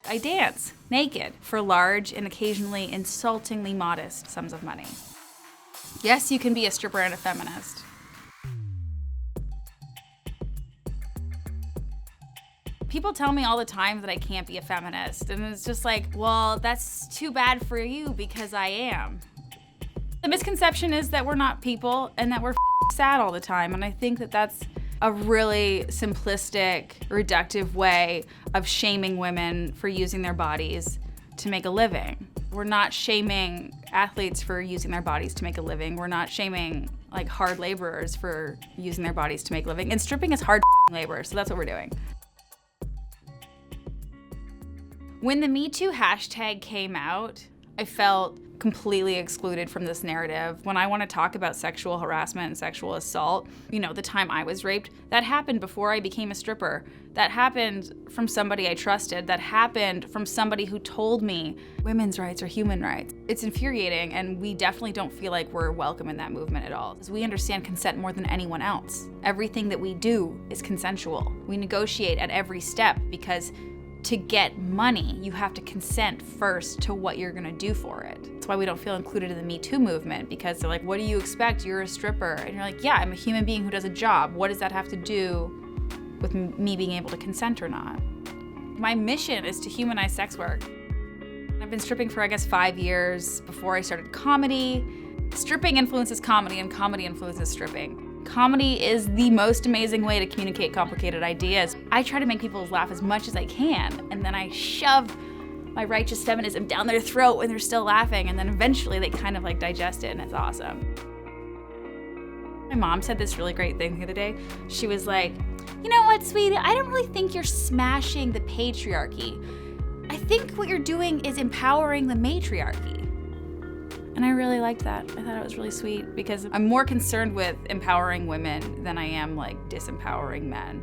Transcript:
I dance naked for large and occasionally insultingly modest sums of money. Yes, you can be a stripper and a feminist. People tell me all the time that I can't be a feminist, and it's just like, well, that's too bad for you because I am. The misconception is that we're not people and that we're sad all the time, and I think that that's a really simplistic, reductive way of shaming women for using their bodies to make a living. We're not shaming athletes for using their bodies to make a living. We're not shaming like hard laborers for using their bodies to make a living. And stripping is hard labor, so that's what we're doing. When the Me Too hashtag came out, I felt completely excluded from this narrative. When I want to talk about sexual harassment and sexual assault, the time I was raped, that happened before I became a stripper. That happened from somebody I trusted. That happened from somebody who told me women's rights are human rights. It's infuriating, and we definitely don't feel like we're welcome in that movement at all. Because we understand consent more than anyone else. Everything that we do is consensual. We negotiate at every step because to get money, you have to consent first to what you're gonna do for it. That's why we don't feel included in the Me Too movement, because they're like, what do you expect? You're a stripper. And you're like, yeah, I'm a human being who does a job. What does that have to do with me being able to consent or not? My mission is to humanize sex work. I've been stripping for, 5 years before I started comedy. Stripping influences comedy, and comedy influences stripping. Comedy is the most amazing way to communicate complicated ideas. I try to make people laugh as much as I can, and then I shove my righteous feminism down their throat when they're still laughing, and then eventually they kind of digest it, and it's awesome. My mom said this really great thing the other day. She was like, you know what, sweetie, I don't really think you're smashing the patriarchy. I think what you're doing is empowering the matriarchy. And I really liked that. I thought it was really sweet because I'm more concerned with empowering women than I am disempowering men.